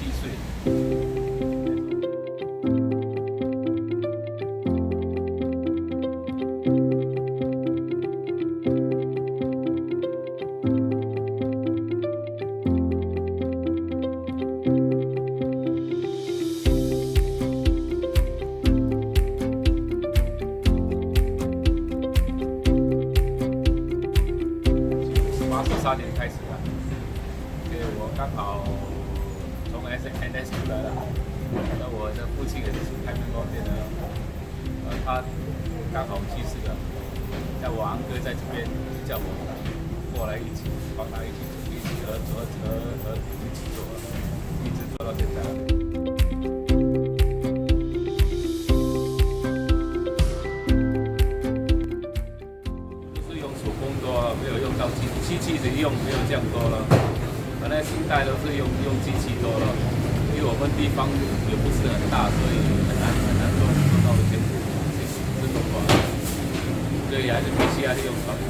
岁。18、13年开始的，因为我刚好从 NS 出来了，那我的父亲也是开面包店的，他刚好去世了，那我昂哥在这边叫我过来一起帮他一起合一起做，一直做到现在。没有用到机器的用没有这样多了，本来新代都是用机器多了，因为我们地方也不是很大，所以很难做到全部自动化，所以还是必须要用传统。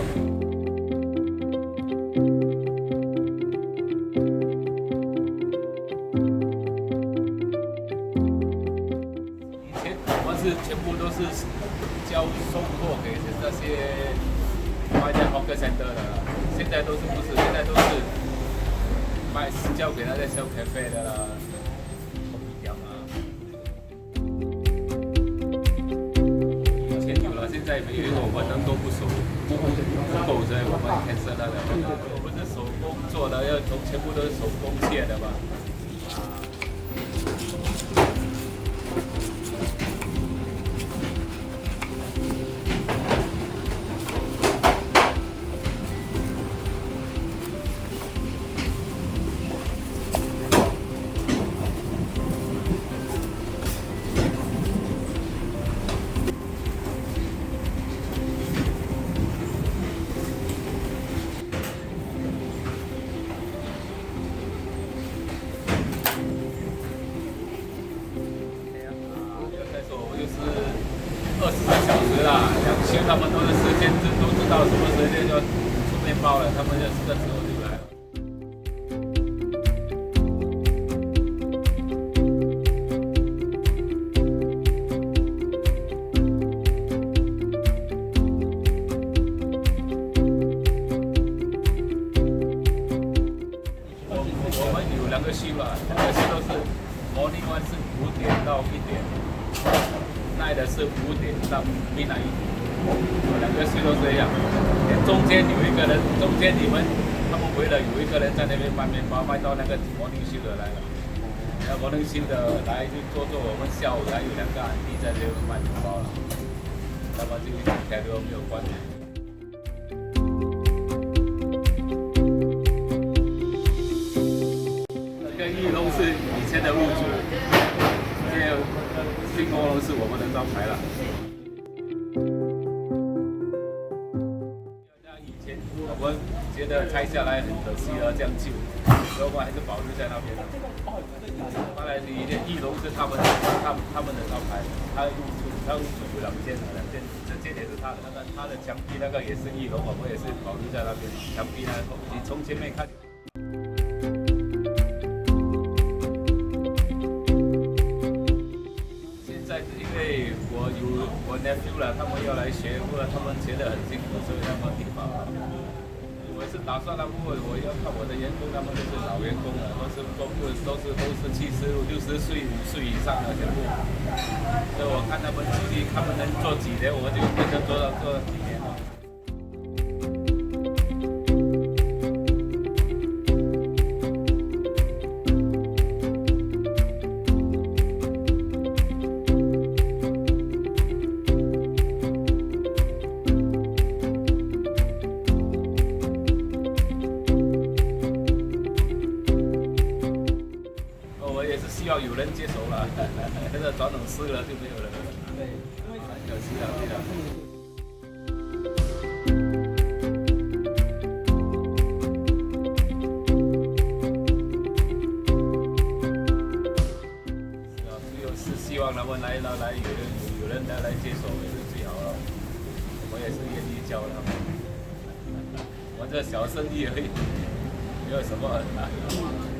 以前我们是全部都是交送货给那些。卖在Hawker Center 的啦，现在都是不是？现在都是交给那些小咖啡的啦，空调啊。以前有了，现在没有，因为我们人都不够，所以我们cancel了。我们是手工做的，全部都是手工切的嘛。24个小时啦，两休他们都是时间都知道什么时间就出面包了，他们就这时候就来了。我们有2个休啦，2个休都是 morning one 是5点到1点。耐的是5点到midnight，2个休都这样。中间有一个人，中间他们回来有一个人在那边卖面包，卖到那个morning休的来了。然后morning休的来就做我们下午还有2个阿弟在这边卖面包了，那么就跟开都没有关系。这个玉龙是以前的屋主，现在Sing Hon Loong是我们的招牌了。以前我们觉得拆下来很可惜了，这样旧，所以我们还是保留在那边。当然，玉龙是他们的招牌，他有2间，这间也是他的，他的墙壁那个也是玉龙，我们也是保留在那边。墙壁呢，你从前面看。因为我 nephew 了，他们要来学，不然他们学得很辛苦，所以他们地方。我是打算他们，我要看我的员工，他们都是老员工了，都是70、60岁以上的全部。所以我看他们能做几年，我就跟着做几年了。希望有人接手了，这个传统失了就没有人了，对，很可惜了，对的。是希望他们来有人来接手也是最好了，我也是愿意教他们。我这小生意而已，没有什么很难。